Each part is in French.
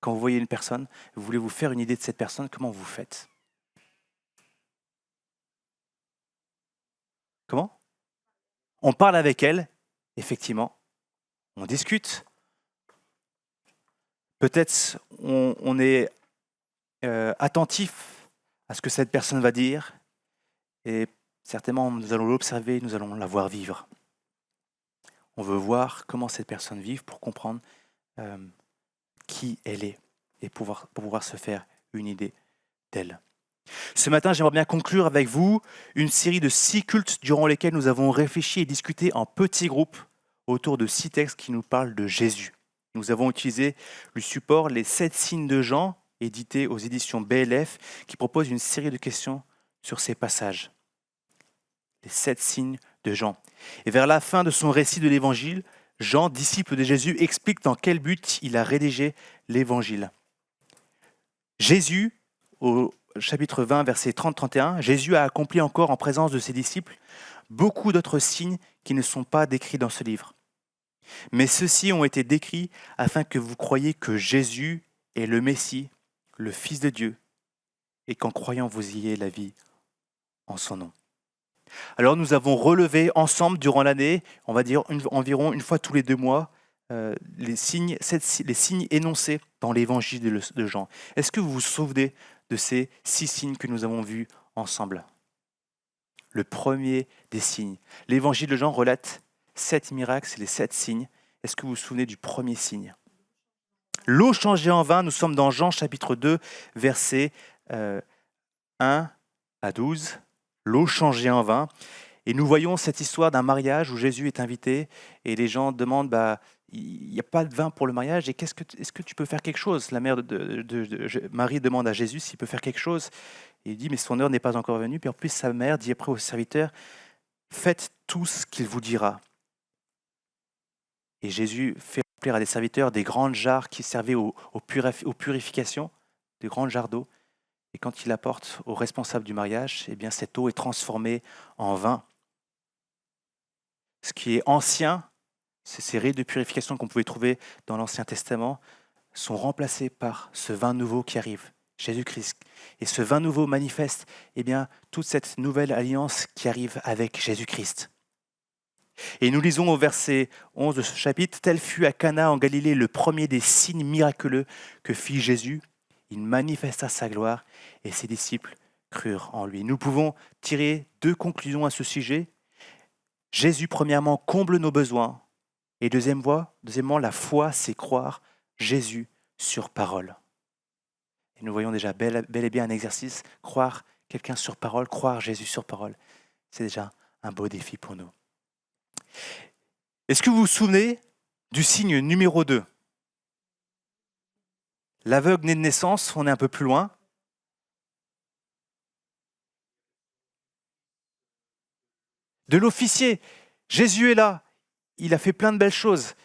Quand vous voyez une personne, vous voulez vous faire une idée de cette personne, comment vous faites? Comment? On parle avec elle, effectivement, on discute. Peut-être on est attentif à ce que cette personne va dire et certainement nous allons l'observer, nous allons la voir vivre. On veut voir comment cette personne vit pour comprendre euh, qui elle est et pour pouvoir se faire une idée d'elle. Ce matin, j'aimerais bien conclure avec vous une série de 6 cultes durant lesquels nous avons réfléchi et discuté en petits groupes autour de 6 textes qui nous parlent de Jésus. Nous avons utilisé le support Les 7 signes de Jean, édité aux éditions BLF, qui propose une série de questions sur ces passages. Les 7 signes de Jean. Et vers la fin de son récit de l'Évangile, Jean, disciple de Jésus, explique dans quel but il a rédigé l'Évangile. Jésus, au chapitre 20, versets 30-31, Jésus a accompli encore en présence de ses disciples beaucoup d'autres signes qui ne sont pas décrits dans ce livre. Mais ceux-ci ont été décrits afin que vous croyiez que Jésus est le Messie, le Fils de Dieu, et qu'en croyant vous ayez la vie en son nom. Alors nous avons relevé ensemble durant l'année, on va dire environ une fois tous les 2 mois, les signes énoncés dans l'évangile de Jean. Est-ce que vous vous souvenez de ces 6 signes que nous avons vus ensemble? Le premier des signes. L'évangile de Jean relate 7 miracles, c'est les 7 signes. Est-ce que vous vous souvenez du premier signe? L'eau changée en vin, nous sommes dans Jean chapitre 2, versets 1 à 12. L'eau changée en vin. Et nous voyons cette histoire d'un mariage où Jésus est invité et les gens demandent il n'y a pas de vin pour le mariage et est-ce que tu peux faire quelque chose? La mère de Marie demande à Jésus s'il peut faire quelque chose. Et il dit mais son heure n'est pas encore venue. Puis en plus sa mère dit après aux serviteurs, faites tout ce qu'il vous dira. Et Jésus fait remplir à des serviteurs des grandes jarres qui servaient aux purifications, des grandes jarres d'eau. Et quand il apporte au responsable du mariage, eh bien cette eau est transformée en vin. Ce qui est ancien, ces rites de purification qu'on pouvait trouver dans l'Ancien Testament, sont remplacés par ce vin nouveau qui arrive, Jésus-Christ. Et ce vin nouveau manifeste toute cette nouvelle alliance qui arrive avec Jésus-Christ. Et nous lisons au verset 11 de ce chapitre, « Tel fut à Cana en Galilée le premier des signes miraculeux que fit Jésus. Il manifesta sa gloire et ses disciples crurent en lui. » Nous pouvons tirer 2 conclusions à ce sujet. Jésus, premièrement, comble nos besoins. Et deuxièmement, la foi, c'est croire Jésus sur parole. Et nous voyons déjà bel et bien un exercice, croire quelqu'un sur parole, croire Jésus sur parole. C'est déjà un beau défi pour nous. Est-ce que vous vous souvenez du signe numéro 2? L'aveugle né de naissance, on est un peu plus loin. De l'officier, Jésus est là, il a fait plein de belles choses,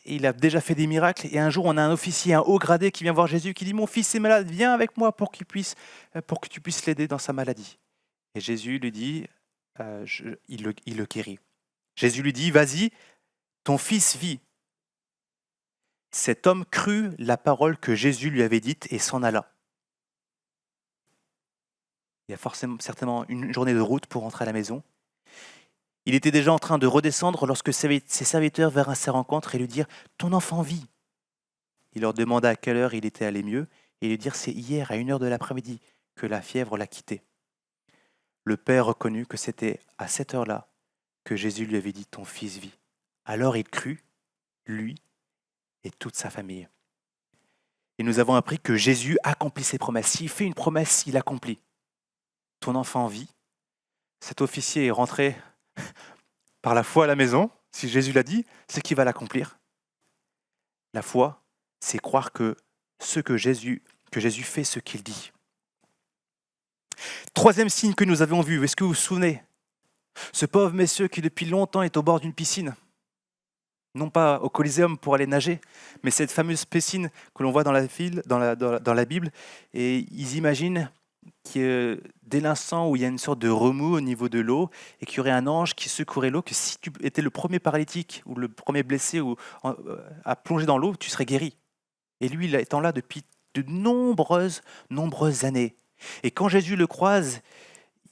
il a déjà fait des miracles, et un jour on a un officier, un haut gradé qui vient voir Jésus, qui dit « Mon fils est malade, viens avec moi pour que tu puisses l'aider dans sa maladie. » Et Jésus lui dit, il le guérit. Jésus lui dit « Vas-y, ton fils vit. » Cet homme crut la parole que Jésus lui avait dite et s'en alla. Il y a certainement une journée de route pour rentrer à la maison. Il était déjà en train de redescendre lorsque ses serviteurs vinrent à sa rencontre et lui dirent « Ton enfant vit !» Il leur demanda à quelle heure il était allé mieux et lui dirent « C'est hier à 1h de l'après-midi que la fièvre l'a quitté. » Le père reconnut que c'était à cette heure-là que Jésus lui avait dit « Ton fils vit !» Alors il crut, lui et toute sa famille. Et nous avons appris que Jésus accomplit ses promesses. S'il fait une promesse, il accomplit. Ton enfant vit. Cet officier est rentré par la foi à la maison. Si Jésus l'a dit, c'est qu'il va l'accomplir. La foi, c'est croire que Jésus fait ce qu'il dit. Troisième signe que nous avons vu, est-ce que vous vous souvenez? Ce pauvre monsieur qui depuis longtemps est au bord d'une piscine. Non pas au Coliseum pour aller nager, mais cette fameuse piscine que l'on voit dans la Bible. Et ils imaginent que dès l'instant où il y a une sorte de remous au niveau de l'eau et qu'il y aurait un ange qui secourait l'eau, que si tu étais le premier paralytique ou le premier blessé à plonger dans l'eau, tu serais guéri. Et lui, il étant là depuis de nombreuses années. Et quand Jésus le croise,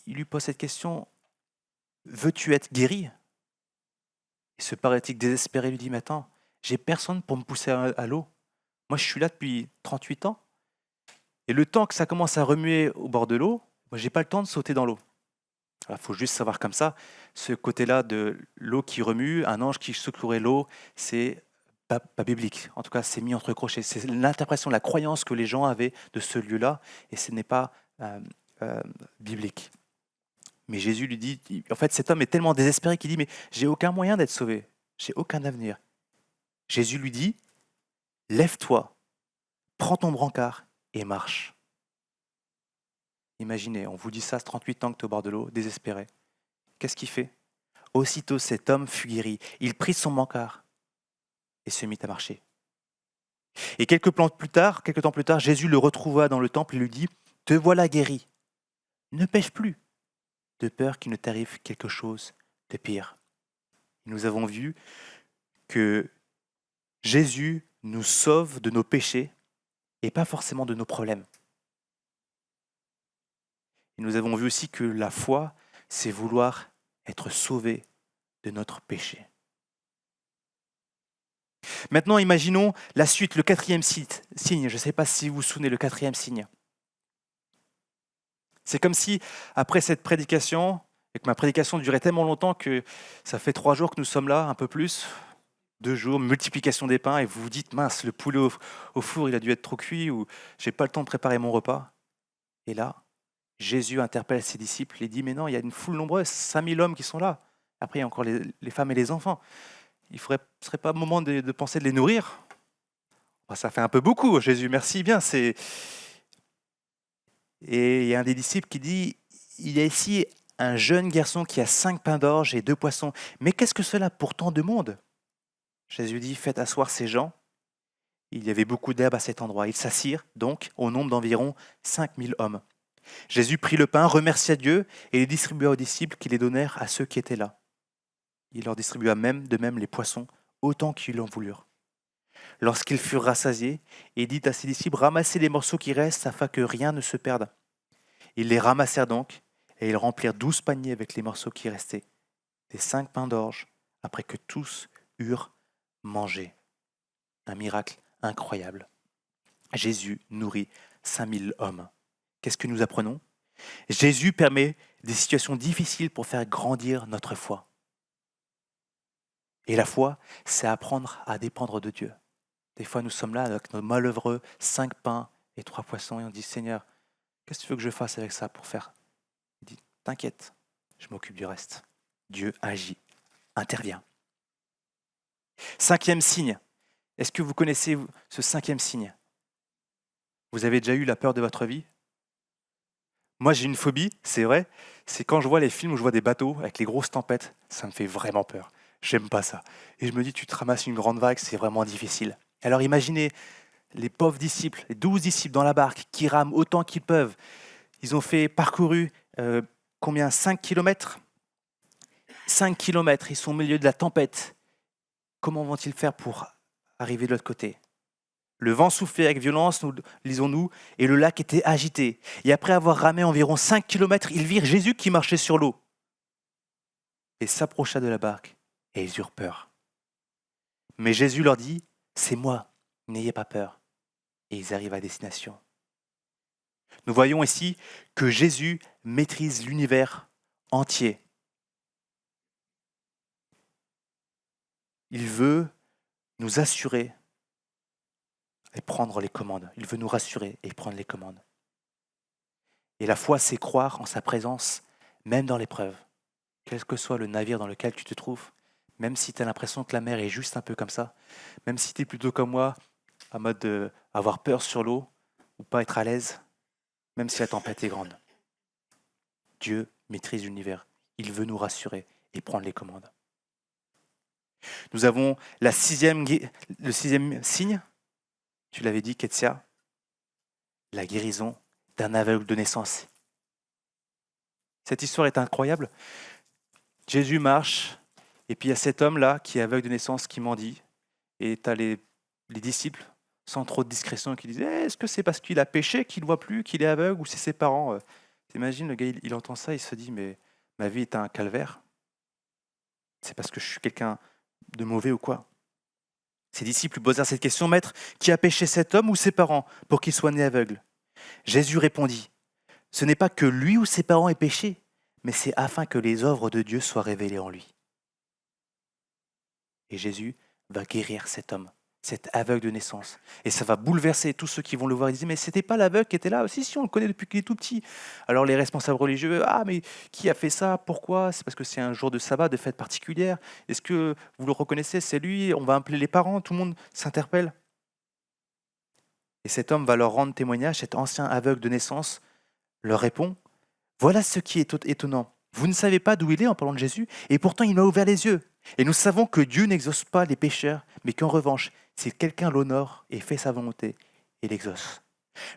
il lui pose cette question, veux-tu être guéri? Et ce paralytique désespéré lui dit, mais attends, j'ai personne pour me pousser à l'eau. Moi, je suis là depuis 38 ans. Et le temps que ça commence à remuer au bord de l'eau, moi, j'ai pas le temps de sauter dans l'eau. Il faut juste savoir comme ça, ce côté-là de l'eau qui remue, un ange qui secourait l'eau, c'est pas biblique. En tout cas, c'est mis entre crochets. C'est l'interprétation, la croyance que les gens avaient de ce lieu-là, et ce n'est pas euh, biblique. Mais Jésus lui dit, en fait, cet homme est tellement désespéré qu'il dit, mais j'ai aucun moyen d'être sauvé, j'ai aucun avenir. Jésus lui dit, lève-toi, prends ton brancard et marche. Imaginez, on vous dit ça, 38 ans que tu es au bord de l'eau, désespéré. Qu'est-ce qu'il fait? Aussitôt cet homme fut guéri. Il prit son brancard et se mit à marcher. Et quelques temps plus tard, Jésus le retrouva dans le temple et lui dit, te voilà guéri. Ne pêche plus, de peur qu'il ne t'arrive quelque chose de pire. Nous avons vu que Jésus nous sauve de nos péchés et pas forcément de nos problèmes. Et nous avons vu aussi que la foi, c'est vouloir être sauvé de notre péché. Maintenant, imaginons la suite, le 4e signe. Je ne sais pas si vous vous souvenez, le 4e signe. C'est comme si, après cette prédication, et que ma prédication durait tellement longtemps que ça fait 3 jours que nous sommes là, un peu plus, 2 jours, multiplication des pains, et vous vous dites, mince, le poulet au four, il a dû être trop cuit, ou j'ai pas le temps de préparer mon repas. Et là, Jésus interpelle ses disciples et dit, mais non, il y a une foule nombreuse, 5000 hommes qui sont là. Après, il y a encore les femmes et les enfants. Il ne serait pas le moment de penser de les nourrir? Ça fait un peu beaucoup, Jésus, merci bien. Et il y a un des disciples qui dit, il y a ici un jeune garçon qui a 5 pains d'orge et 2 poissons. Mais qu'est-ce que cela pour tant de monde? Jésus dit, faites asseoir ces gens. Il y avait beaucoup d'herbe à cet endroit. Ils s'assirent donc au nombre d'environ 5000 hommes. Jésus prit le pain, remercia Dieu et les distribua aux disciples qui les donnèrent à ceux qui étaient là. Il leur distribua de même les poissons, autant qu'ils en voulurent. Lorsqu'ils furent rassasiés, il dit à ses disciples, ramassez les morceaux qui restent afin que rien ne se perde. Ils les ramassèrent donc, et ils remplirent 12 paniers avec les morceaux qui restaient, des 5 pains d'orge, après que tous eurent mangé. Un miracle incroyable. Jésus nourrit 5000 hommes. Qu'est-ce que nous apprenons? Jésus permet des situations difficiles pour faire grandir notre foi. Et la foi, c'est apprendre à dépendre de Dieu. Des fois, nous sommes là avec nos malheureux 5 pains et 3 poissons et on dit, Seigneur, qu'est-ce que tu veux que je fasse avec ça pour faire? Il dit, t'inquiète, je m'occupe du reste. Dieu agit, intervient. 5e signe. Est-ce que vous connaissez ce 5e signe? Vous avez déjà eu la peur de votre vie? Moi, j'ai une phobie, c'est vrai. C'est quand je vois les films où je vois des bateaux avec les grosses tempêtes, ça me fait vraiment peur. J'aime pas ça. Et je me dis, tu te ramasses une grande vague, c'est vraiment difficile. Alors imaginez les pauvres disciples, les 12 disciples dans la barque, qui rament autant qu'ils peuvent. Ils ont parcouru combien? 5 kilomètres 5 kilomètres, ils sont au milieu de la tempête. Comment vont-ils faire pour arriver de l'autre côté? Le vent soufflait avec violence, lisons-nous, et le lac était agité. Et après avoir ramé environ 5 kilomètres, ils virent Jésus qui marchait sur l'eau et s'approcha de la barque, et ils eurent peur. Mais Jésus leur dit, c'est moi, n'ayez pas peur. Et ils arrivent à destination. Nous voyons ici que Jésus maîtrise l'univers entier. Il veut nous assurer et prendre les commandes. Il veut nous rassurer et prendre les commandes. Et la foi, c'est croire en sa présence, même dans l'épreuve. Quel que soit le navire dans lequel tu te trouves, même si tu as l'impression que la mer est juste un peu comme ça, même si tu es plutôt comme moi, en mode avoir peur sur l'eau ou pas être à l'aise, même si la tempête est grande. Dieu maîtrise l'univers. Il veut nous rassurer et prendre les commandes. Nous avons le 6e signe, tu l'avais dit, Ketsia, la guérison d'un aveugle de naissance. Cette histoire est incroyable. Jésus marche, et puis il y a cet homme-là qui est aveugle de naissance qui mendie, et tu as les disciples sans trop de discrétion, qui disent est-ce que c'est parce qu'il a péché qu'il ne voit plus, qu'il est aveugle, ou c'est ses parents T'imagines, le gars, il entend ça, il se dit mais ma vie est un calvaire. C'est parce que je suis quelqu'un de mauvais ou quoi? Ses disciples lui posèrent cette question, Maître, qui a péché cet homme ou ses parents pour qu'il soit né aveugle? Jésus répondit, ce n'est pas que lui ou ses parents aient péché, mais c'est afin que les œuvres de Dieu soient révélées en lui. Et Jésus va guérir cet homme, cet aveugle de naissance. Et ça va bouleverser tous ceux qui vont le voir. Ils disent, mais c'était pas l'aveugle qui était là? Si, on le connaît depuis qu'il est tout petit. Alors les responsables religieux, ah mais qui a fait ça? Pourquoi? C'est parce que c'est un jour de sabbat, de fête particulière. Est-ce que vous le reconnaissez? C'est lui, on va appeler les parents, tout le monde s'interpelle. Et cet homme va leur rendre témoignage, cet ancien aveugle de naissance leur répond, voilà ce qui est étonnant. Vous ne savez pas d'où il est en parlant de Jésus, et pourtant il m'a ouvert les yeux. Et nous savons que Dieu n'exauce pas les pécheurs, mais qu'en revanche, si quelqu'un l'honore et fait sa volonté, il l'exauce.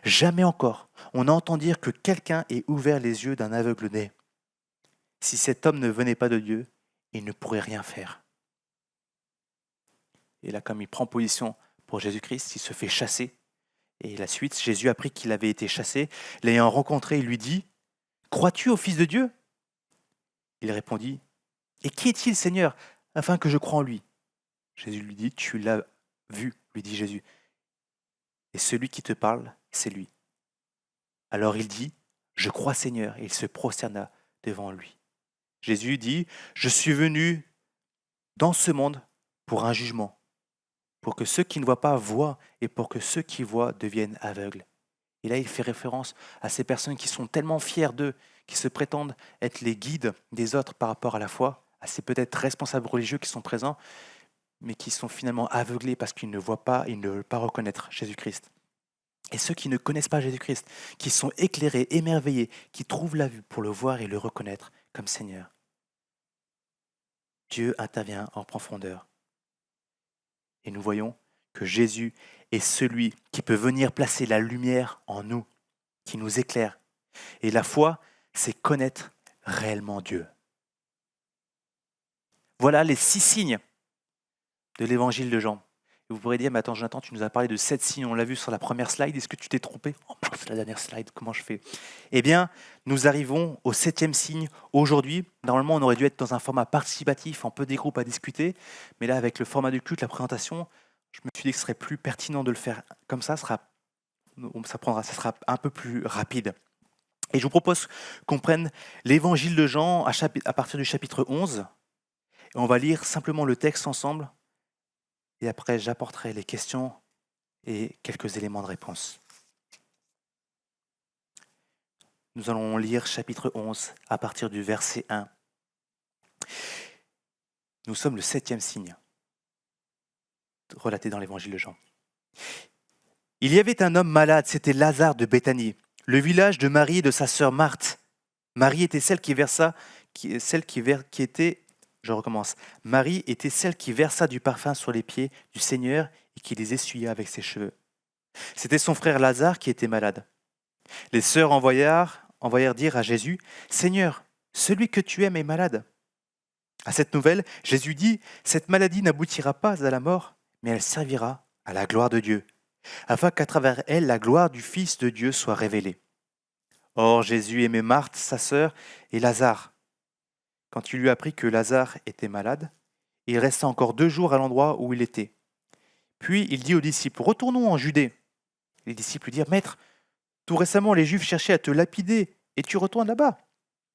Jamais encore on entend dire que quelqu'un ait ouvert les yeux d'un aveugle né. Si cet homme ne venait pas de Dieu, il ne pourrait rien faire. Et là, comme il prend position pour Jésus-Christ, il se fait chasser. Et la suite, Jésus apprit qu'il avait été chassé. L'ayant rencontré, il lui dit, « Crois-tu au Fils de Dieu ?» Il répondit, « Et qui est-il, Seigneur, afin que je croie en lui ?» Jésus lui dit, « Tu l'as vu, lui dit Jésus. Et celui qui te parle, c'est lui. » Alors il dit, « Je crois, Seigneur. » Et il se prosterna devant lui. Jésus dit, « Je suis venu dans ce monde pour un jugement, pour que ceux qui ne voient pas voient et pour que ceux qui voient deviennent aveugles. » Et là, il fait référence à ces personnes qui sont tellement fiers d'eux, qui se prétendent être les guides des autres par rapport à la foi, à ces peut-être responsables religieux qui sont présents, mais qui sont finalement aveuglés parce qu'ils ne voient pas, ils ne veulent pas reconnaître Jésus-Christ. Et ceux qui ne connaissent pas Jésus-Christ, qui sont éclairés, émerveillés, qui trouvent la vue pour le voir et le reconnaître comme Seigneur. Dieu intervient en profondeur. Et nous voyons que Jésus est celui qui peut venir placer la lumière en nous, qui nous éclaire. Et la foi, c'est connaître réellement Dieu. Voilà les 6 signes de l'évangile de Jean. Et vous pourrez dire, mais attends Jonathan, tu nous as parlé de 7 signes, on l'a vu sur la première slide, est-ce que tu t'es trompé? Oh mince, c'est la dernière slide, comment je fais? Eh bien, nous arrivons au 7e signe aujourd'hui. Normalement, on aurait dû être dans un format participatif, en peu des groupes à discuter, mais là, avec le format du culte, la présentation, je me suis dit que ce serait plus pertinent de le faire comme ça, ça sera un peu plus rapide. Et je vous propose qu'on prenne l'évangile de Jean à partir du chapitre 11, et on va lire simplement le texte ensemble, et après j'apporterai les questions et quelques éléments de réponse. Nous allons lire chapitre 11 à partir du verset 1. Nous sommes le 7e signe relaté dans l'évangile de Jean. Il y avait un homme malade, c'était Lazare de Béthanie, le village de Marie et de sa sœur Marthe. Marie était celle qui versa du parfum sur les pieds du Seigneur et qui les essuya avec ses cheveux. C'était son frère Lazare qui était malade. Les sœurs envoyèrent dire à Jésus, « Seigneur, celui que tu aimes est malade. » À cette nouvelle, Jésus dit, « Cette maladie n'aboutira pas à la mort, mais elle servira à la gloire de Dieu, afin qu'à travers elle, la gloire du Fils de Dieu soit révélée. » Or, Jésus aimait Marthe, sa sœur, et Lazare. Quand il lui apprit que Lazare était malade, il resta encore 2 jours à l'endroit où il était. Puis il dit aux disciples, « Retournons en Judée. » Les disciples lui dirent, « Maître, tout récemment les Juifs cherchaient à te lapider, et tu retournes là-bas. »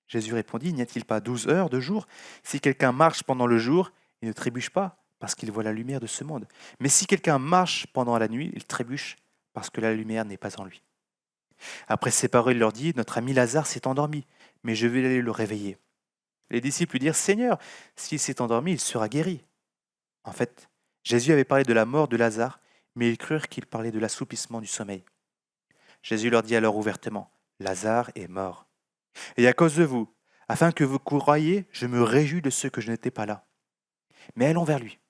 Jésus répondit, « N'y a-t-il pas 12 heures de jour? Si quelqu'un marche pendant le jour, il ne trébuche pas, parce qu'il voit la lumière de ce monde. Mais si quelqu'un marche pendant la nuit, il trébuche, parce que la lumière n'est pas en lui. » Après ces paroles, il leur dit, « Notre ami Lazare s'est endormi, mais je vais aller le réveiller. » Les disciples lui dirent, « Seigneur, s'il s'est endormi, il sera guéri. » En fait, Jésus avait parlé de la mort de Lazare, mais ils crurent qu'il parlait de l'assoupissement du sommeil. Jésus leur dit alors ouvertement, « Lazare est mort. Et à cause de vous, afin que vous croyiez, je me réjouis de ceux que je n'étais pas là. Mais allons vers lui. »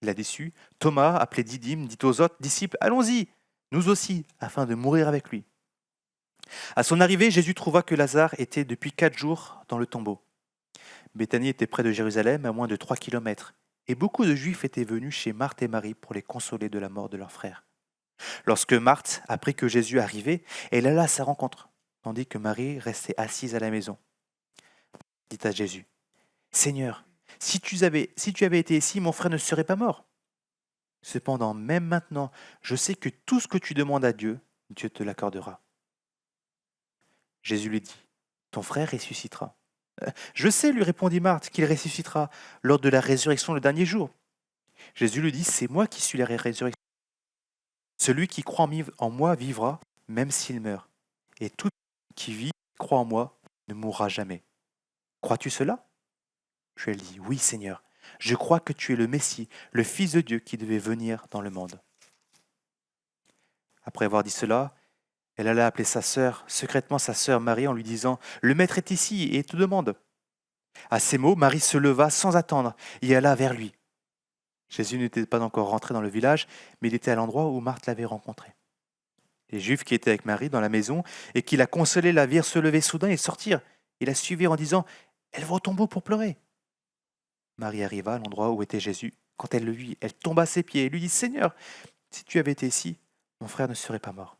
La déçue, Thomas, appelé Didyme, dit aux autres disciples, « Allons-y, nous aussi, afin de mourir avec lui. » À son arrivée, Jésus trouva que Lazare était depuis 4 jours dans le tombeau. Béthanie était près de Jérusalem, à moins de 3 kilomètres, et beaucoup de Juifs étaient venus chez Marthe et Marie pour les consoler de la mort de leur frère. Lorsque Marthe apprit que Jésus arrivait, elle alla à sa rencontre, tandis que Marie restait assise à la maison. Elle dit à Jésus, Seigneur, si tu avais été ici, mon frère ne serait pas mort. Cependant, même maintenant, je sais que tout ce que tu demandes à Dieu, Dieu te l'accordera. Jésus lui dit, ton frère ressuscitera. Je sais, lui répondit Marthe, qu'il ressuscitera lors de la résurrection le dernier jour. Jésus lui dit, c'est moi qui suis la résurrection. Celui qui croit en moi vivra, même s'il meurt. Et tout qui vit, croit en moi, ne mourra jamais. Crois-tu cela? Je lui ai dit, oui Seigneur, je crois que tu es le Messie, le Fils de Dieu qui devait venir dans le monde. Après avoir dit cela, elle alla appeler secrètement sa sœur Marie, en lui disant, le Maître est ici et te demande. À ces mots, Marie se leva sans attendre et alla vers lui. Jésus n'était pas encore rentré dans le village, mais il était à l'endroit où Marthe l'avait rencontré. Les Juifs qui étaient avec Marie dans la maison et qui la consolaient la virent se lever soudain et sortir et la suivirent en disant « Elle va au tombeau pour pleurer ». Marie arriva à l'endroit où était Jésus. Quand elle le vit, elle tomba à ses pieds et lui dit « Seigneur, si tu avais été ici, mon frère ne serait pas mort ».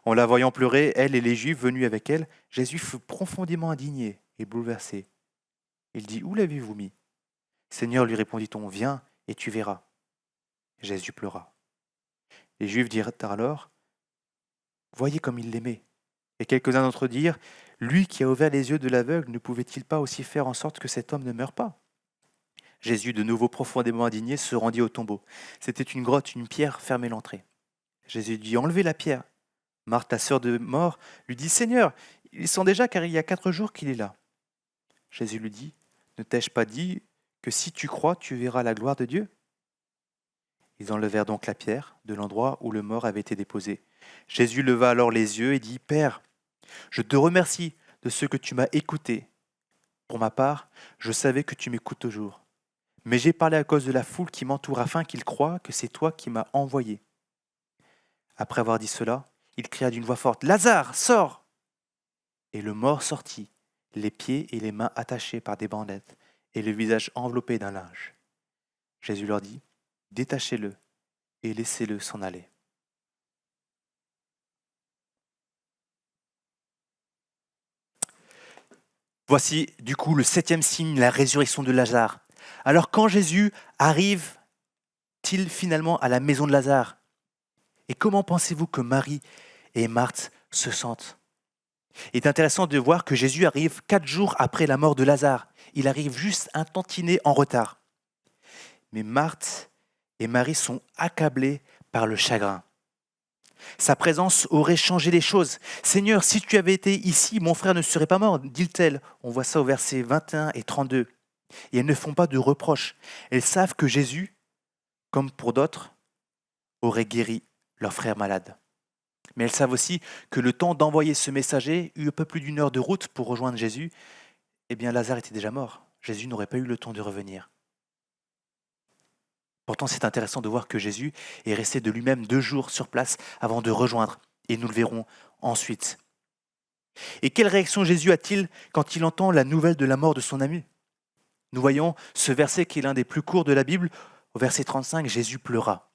En la voyant pleurer, elle et les Juifs venus avec elle, Jésus fut profondément indigné et bouleversé. Il dit « Où l'avez-vous mis ?» Seigneur, lui répondit-on, viens et tu verras. Jésus pleura. Les Juifs dirent alors, voyez comme il l'aimait. Et quelques-uns d'entre eux dirent, lui qui a ouvert les yeux de l'aveugle, ne pouvait-il pas aussi faire en sorte que cet homme ne meure pas? Jésus, de nouveau profondément indigné, se rendit au tombeau. C'était une grotte, une pierre fermait l'entrée. Jésus dit, enlevez la pierre. Marthe, la sœur de mort, lui dit, Seigneur, il sent déjà car il y a 4 jours qu'il est là. Jésus lui dit, ne t'ai-je pas dit que si tu crois, tu verras la gloire de Dieu? Ils enlevèrent donc la pierre de l'endroit où le mort avait été déposé. Jésus leva alors les yeux et dit, Père, je te remercie de ce que tu m'as écouté. Pour ma part, je savais que tu m'écoutes toujours. Mais j'ai parlé à cause de la foule qui m'entoure afin qu'ils croient que c'est toi qui m'as envoyé. Après avoir dit cela, il cria d'une voix forte, Lazare, sors! Et le mort sortit, les pieds et les mains attachés par des bandelettes et le visage enveloppé d'un linge. Jésus leur dit, détachez-le et laissez-le s'en aller. Voici du coup le 7e signe, la résurrection de Lazare. Alors quand Jésus arrive-t-il finalement à la maison de Lazare? Et comment pensez-vous que Marie et Marthe se sentent? Il est intéressant de voir que Jésus arrive 4 jours après la mort de Lazare. Il arrive juste un tantinet en retard. Mais Marthe et Marie sont accablées par le chagrin. Sa présence aurait changé les choses. Seigneur, si tu avais été ici, mon frère ne serait pas mort, dit-elle. On voit ça au verset 21 et 32. Et elles ne font pas de reproches. Elles savent que Jésus, comme pour d'autres, aurait guéri leur frère malade. Mais elles savent aussi que le temps d'envoyer ce messager eut un peu plus d'1 heure de route pour rejoindre Jésus. Eh bien, Lazare était déjà mort. Jésus n'aurait pas eu le temps de revenir. Pourtant, c'est intéressant de voir que Jésus est resté de lui-même 2 jours sur place avant de rejoindre, et nous le verrons ensuite. Et quelle réaction Jésus a-t-il quand il entend la nouvelle de la mort de son ami? Nous voyons ce verset qui est l'un des plus courts de la Bible. Au verset 35, Jésus pleura.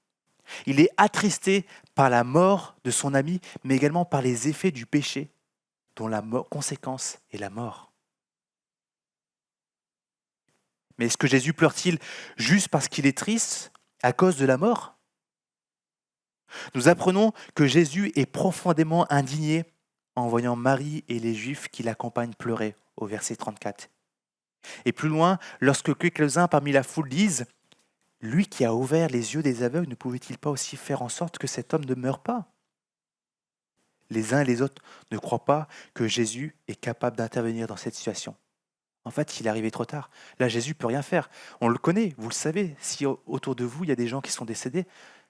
Il est attristé par la mort de son ami, mais également par les effets du péché, dont la conséquence est la mort. Mais est-ce que Jésus pleure-t-il juste parce qu'il est triste à cause de la mort? Nous apprenons que Jésus est profondément indigné en voyant Marie et les Juifs qui l'accompagnent pleurer au verset 34. Et plus loin, lorsque quelques-uns parmi la foule disent « Lui qui a ouvert les yeux des aveugles, ne pouvait-il pas aussi faire en sorte que cet homme ne meure pas ?» Les uns et les autres ne croient pas que Jésus est capable d'intervenir dans cette situation. En fait, il est arrivé trop tard. Là, Jésus ne peut rien faire. On le connaît, vous le savez. Si autour de vous, il y a des gens qui sont décédés,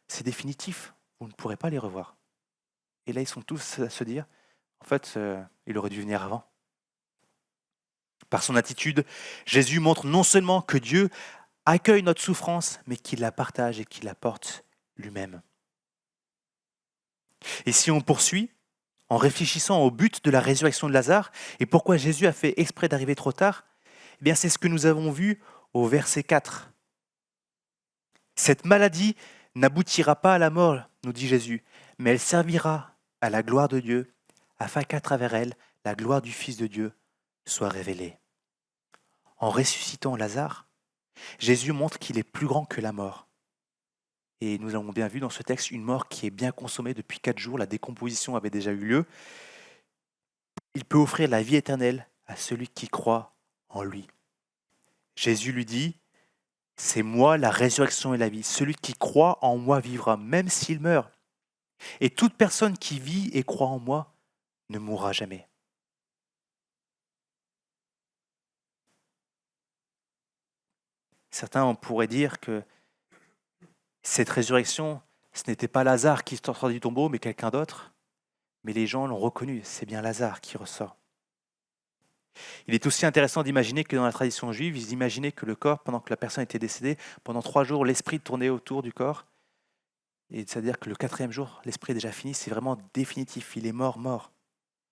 c'est définitif. Vous ne pourrez pas les revoir. Et là, ils sont tous à se dire, en fait, il aurait dû venir avant. Par son attitude, Jésus montre non seulement que Dieu accueille notre souffrance, mais qu'il la partage et qu'il la porte lui-même. Et si on poursuit, en réfléchissant au but de la résurrection de Lazare et pourquoi Jésus a fait exprès d'arriver trop tard, eh bien c'est ce que nous avons vu au verset 4. Cette maladie n'aboutira pas à la mort, nous dit Jésus, mais elle servira à la gloire de Dieu, afin qu'à travers elle, la gloire du Fils de Dieu soit révélée. En ressuscitant Lazare, Jésus montre qu'il est plus grand que la mort. Et nous avons bien vu dans ce texte une mort qui est bien consommée depuis 4 jours, la décomposition avait déjà eu lieu. Il peut offrir la vie éternelle à celui qui croit en lui. Jésus lui dit, c'est moi la résurrection et la vie. Celui qui croit en moi vivra, même s'il meurt. Et toute personne qui vit et croit en moi ne mourra jamais. Certains pourraient dire que cette résurrection, ce n'était pas Lazare qui sortait du tombeau, mais quelqu'un d'autre. Mais les gens l'ont reconnu, c'est bien Lazare qui ressort. Il est aussi intéressant d'imaginer que dans la tradition juive, ils imaginaient que le corps, pendant que la personne était décédée, pendant 3 jours, l'esprit tournait autour du corps. Et c'est-à-dire que le 4e jour, l'esprit est déjà fini, c'est vraiment définitif, il est mort, mort.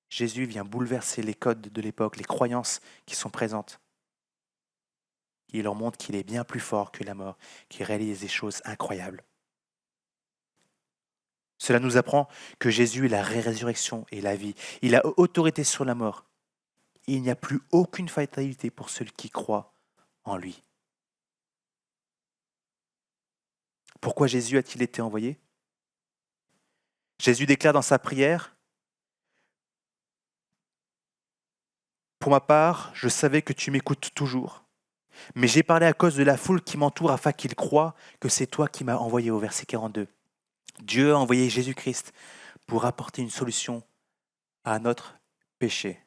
Jésus vient bouleverser les codes de l'époque, les croyances qui sont présentes. Il leur montre qu'il est bien plus fort que la mort, qu'il réalise des choses incroyables. Cela nous apprend que Jésus est la résurrection et la vie. Il a autorité sur la mort. Et il n'y a plus aucune fatalité pour celui qui croit en lui. Pourquoi Jésus a-t-il été envoyé ? Jésus déclare dans sa prière, « Pour ma part, je savais que tu m'écoutes toujours, mais j'ai parlé à cause de la foule qui m'entoure afin qu'ils croient que c'est toi qui m'as envoyé » au verset 42. Dieu a envoyé Jésus-Christ pour apporter une solution à notre péché.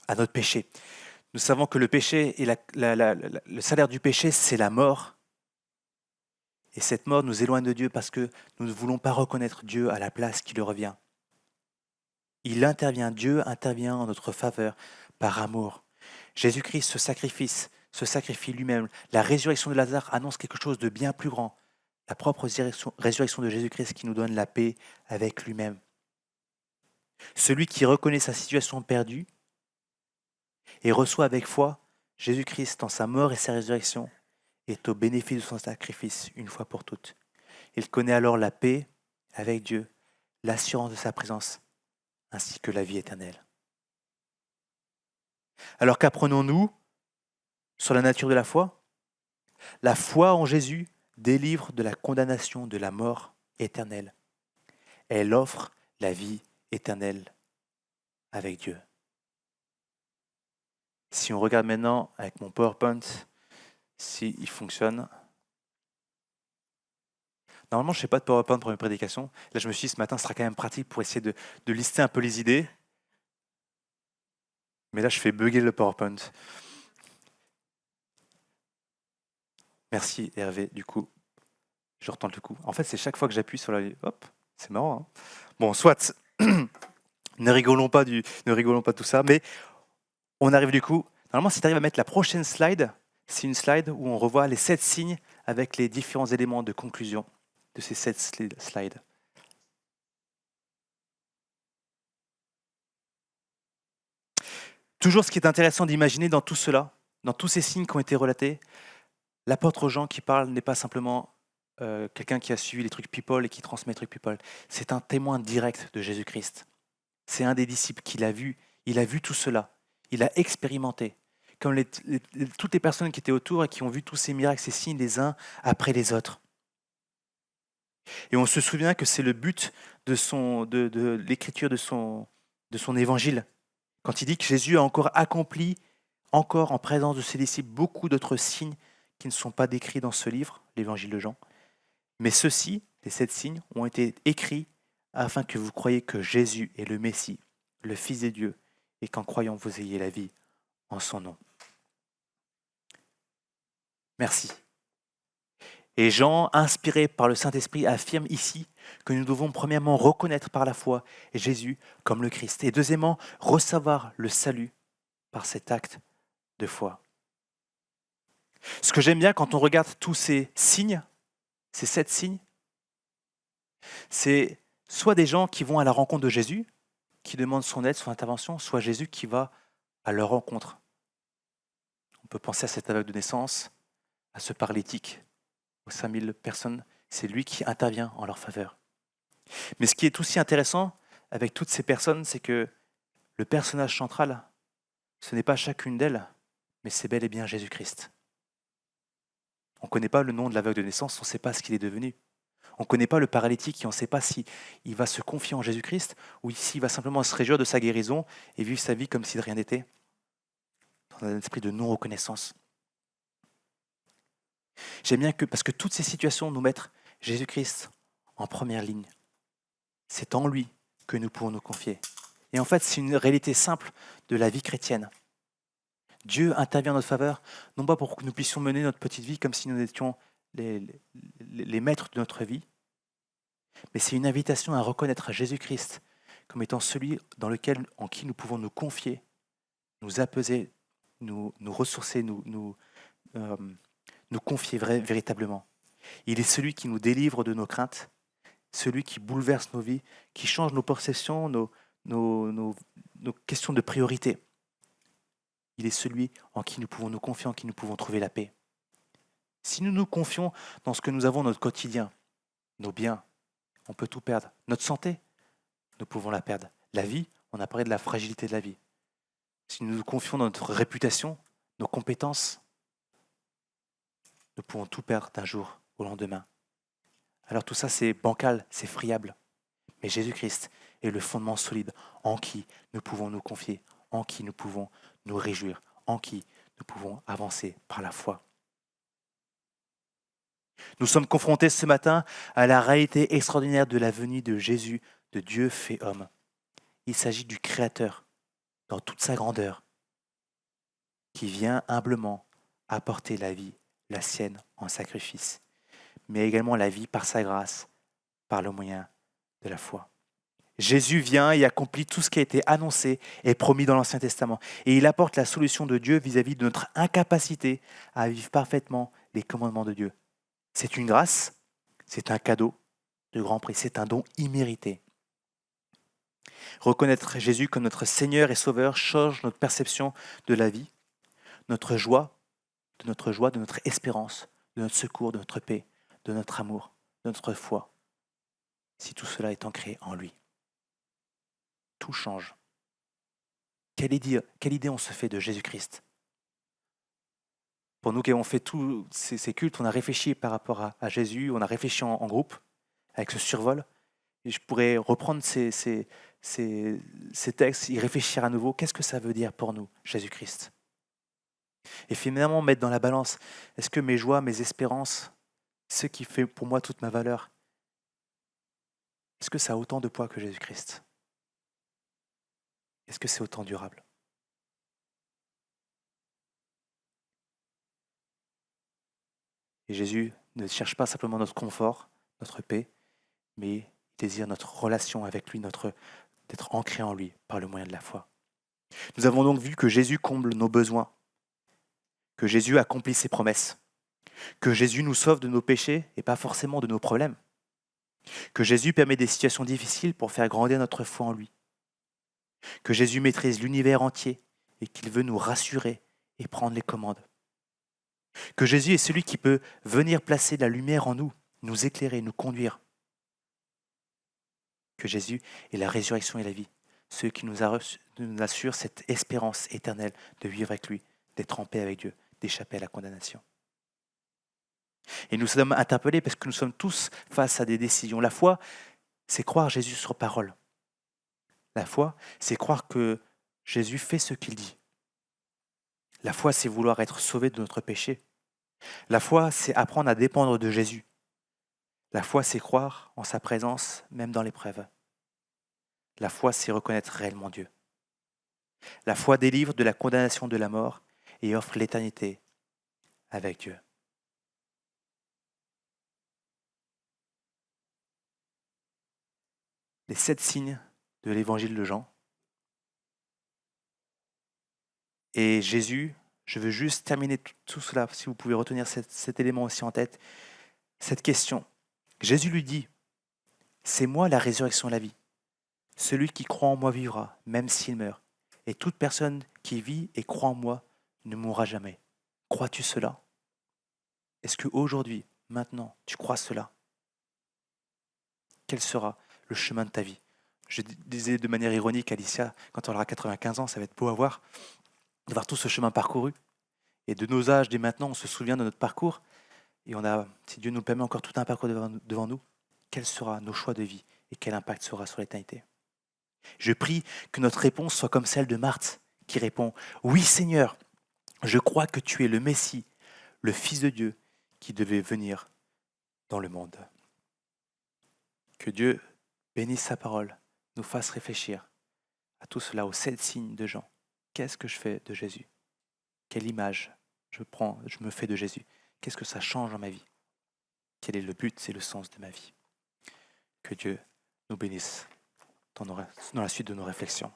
À notre péché. Nous savons que le péché et le salaire du péché, c'est la mort. Et cette mort nous éloigne de Dieu parce que nous ne voulons pas reconnaître Dieu à la place qui lui revient. Il intervient, Dieu intervient en notre faveur par amour. Jésus-Christ se sacrifie lui-même. La résurrection de Lazare annonce quelque chose de bien plus grand. La propre résurrection de Jésus-Christ qui nous donne la paix avec lui-même. Celui qui reconnaît sa situation perdue et reçoit avec foi Jésus-Christ dans sa mort et sa résurrection est au bénéfice de son sacrifice une fois pour toutes. Il connaît alors la paix avec Dieu, l'assurance de sa présence, ainsi que la vie éternelle. Alors qu'apprenons-nous sur la nature de la foi ? La foi en Jésus délivre de la condamnation de la mort éternelle. Elle offre la vie éternelle avec Dieu. Si on regarde maintenant avec mon PowerPoint, s'il fonctionne. Normalement, je ne fais pas de PowerPoint pour mes prédications. Là, je me suis dit, ce matin, ce sera quand même pratique pour essayer de lister un peu les idées. Mais là, je fais bugger le PowerPoint. Merci Hervé, du coup, je retente le coup. En fait, c'est chaque fois que j'appuie sur la... Hop, c'est marrant. Hein, bon, soit, ne rigolons pas de tout ça, mais on arrive du coup... Normalement, si tu arrives à mettre la prochaine slide, c'est une slide où on revoit les 7 signes avec les différents éléments de conclusion de ces 7 slides. Toujours ce qui est intéressant d'imaginer dans tout cela, dans tous ces signes qui ont été relatés, l'apôtre Jean qui parle n'est pas simplement quelqu'un qui a suivi les trucs people et qui transmet les trucs people. C'est un témoin direct de Jésus-Christ. C'est un des disciples qui l'a vu. Il a vu tout cela. Il a expérimenté. Comme toutes les personnes qui étaient autour et qui ont vu tous ces miracles, ces signes les uns après les autres. Et on se souvient que c'est le but de l'écriture de son évangile. Quand il dit que Jésus a encore accompli, encore en présence de ses disciples, beaucoup d'autres signes qui ne sont pas décrits dans ce livre, l'évangile de Jean. Mais ceux-ci, les 7 signes, ont été écrits afin que vous croyiez que Jésus est le Messie, le Fils de Dieu, et qu'en croyant vous ayez la vie en son nom. Merci. Et Jean, inspiré par le Saint-Esprit, affirme ici que nous devons premièrement reconnaître par la foi Jésus comme le Christ, et deuxièmement, recevoir le salut par cet acte de foi. Ce que j'aime bien quand on regarde tous ces signes, ces 7 signes, c'est soit des gens qui vont à la rencontre de Jésus, qui demandent son aide, son intervention, soit Jésus qui va à leur rencontre. On peut penser à cet aveugle de naissance, à ce paralytique, aux 5000 personnes C'est lui qui intervient en leur faveur. Mais ce qui est aussi intéressant avec toutes ces personnes, c'est que le personnage central, ce n'est pas chacune d'elles, mais c'est bel et bien Jésus-Christ. On ne connaît pas le nom de l'aveugle de naissance, on ne sait pas ce qu'il est devenu. On ne connaît pas le paralytique et on ne sait pas si il va se confier en Jésus-Christ ou s'il va simplement se réjouir de sa guérison et vivre sa vie comme si de rien n'était, dans un esprit de non-reconnaissance. J'aime bien parce que toutes ces situations nous mettent Jésus-Christ en première ligne. C'est en lui que nous pouvons nous confier. Et en fait, c'est une réalité simple de la vie chrétienne. Dieu intervient en notre faveur, non pas pour que nous puissions mener notre petite vie comme si nous étions les maîtres de notre vie, mais c'est une invitation à reconnaître Jésus-Christ comme étant celui en qui nous pouvons nous confier, nous apaiser, nous ressourcer, nous confier véritablement. Il est celui qui nous délivre de nos craintes, celui qui bouleverse nos vies, qui change nos perceptions, nos questions de priorité. Il est celui en qui nous pouvons nous confier, en qui nous pouvons trouver la paix. Si nous nous confions dans ce que nous avons dans notre quotidien, nos biens, on peut tout perdre. Notre santé, nous pouvons la perdre. La vie, on a parlé de la fragilité de la vie. Si nous nous confions dans notre réputation, nos compétences, nous pouvons tout perdre d'un jour au lendemain. Alors tout ça, c'est bancal, c'est friable. Mais Jésus-Christ est le fondement solide en qui nous pouvons nous confier, en qui nous pouvons nous réjouir, en qui nous pouvons avancer par la foi. Nous sommes confrontés ce matin à la réalité extraordinaire de la venue de Jésus, de Dieu fait homme. Il s'agit du Créateur, dans toute sa grandeur, qui vient humblement apporter la vie, la sienne, en sacrifice, mais également la vie par sa grâce, par le moyen de la foi. Jésus vient et accomplit tout ce qui a été annoncé et promis dans l'Ancien Testament. Et il apporte la solution de Dieu vis-à-vis de notre incapacité à vivre parfaitement les commandements de Dieu. C'est une grâce, c'est un cadeau de grand prix, c'est un don immérité. Reconnaître Jésus comme notre Seigneur et Sauveur change notre perception de la vie, notre joie, de notre espérance, de notre secours, de notre paix, de notre amour, de notre foi, si tout cela est ancré en lui. Tout change. Quelle idée on se fait de Jésus-Christ? Pour nous qui avons fait tous ces cultes, on a réfléchi par rapport à Jésus, on a réfléchi en groupe, avec ce survol. Et je pourrais reprendre ces textes, y réfléchir à nouveau. Qu'est-ce que ça veut dire pour nous, Jésus-Christ? Et finalement, mettre dans la balance, est-ce que mes joies, mes espérances, ce qui fait pour moi toute ma valeur, est-ce que ça a autant de poids que Jésus-Christ? Est-ce que c'est autant durable? Et Jésus ne cherche pas simplement notre confort, notre paix, mais il désire notre relation avec lui, d'être ancré en lui par le moyen de la foi. Nous avons donc vu que Jésus comble nos besoins, que Jésus accomplit ses promesses, que Jésus nous sauve de nos péchés et pas forcément de nos problèmes, que Jésus permet des situations difficiles pour faire grandir notre foi en lui, que Jésus maîtrise l'univers entier et qu'il veut nous rassurer et prendre les commandes, que Jésus est celui qui peut venir placer la lumière en nous, nous éclairer, nous conduire, que Jésus est la résurrection et la vie, celui qui nous assure cette espérance éternelle de vivre avec lui, d'être en paix avec Dieu, d'échapper à la condamnation. Et nous sommes interpellés parce que nous sommes tous face à des décisions. La foi, c'est croire Jésus sur parole. La foi, c'est croire que Jésus fait ce qu'il dit. La foi, c'est vouloir être sauvé de notre péché. La foi, c'est apprendre à dépendre de Jésus. La foi, c'est croire en sa présence, même dans l'épreuve. La foi, c'est reconnaître réellement Dieu. La foi délivre de la condamnation de la mort et offre l'éternité avec Dieu. Les 7 signes de l'évangile de Jean. Et Jésus, je veux juste terminer tout cela, si vous pouvez retenir cet élément aussi en tête, cette question. Jésus lui dit, c'est moi la résurrection et la vie. Celui qui croit en moi vivra, même s'il meurt. Et toute personne qui vit et croit en moi ne mourra jamais. Crois-tu cela? Est-ce qu'aujourd'hui, maintenant, tu crois cela? Quel sera le chemin de ta vie? Je disais de manière ironique à Alicia, quand on aura 95 ans, ça va être beau à voir, de voir tout ce chemin parcouru. Et de nos âges, dès maintenant, on se souvient de notre parcours. Et on a, si Dieu nous le permet, encore tout un parcours devant nous. Quel sera nos choix de vie et quel impact sera sur l'éternité? Je prie que notre réponse soit comme celle de Marthe, qui répond « Oui Seigneur, je crois que tu es le Messie, le Fils de Dieu qui devait venir dans le monde. » Que Dieu bénisse sa parole, nous fasse réfléchir à tout cela, aux 7 signes de Jean. Qu'est-ce que je fais de Jésus? Quelle image je me fais de Jésus? Qu'est-ce que ça change dans ma vie? Quel est le but et le sens de ma vie? Que Dieu nous bénisse dans la suite de nos réflexions.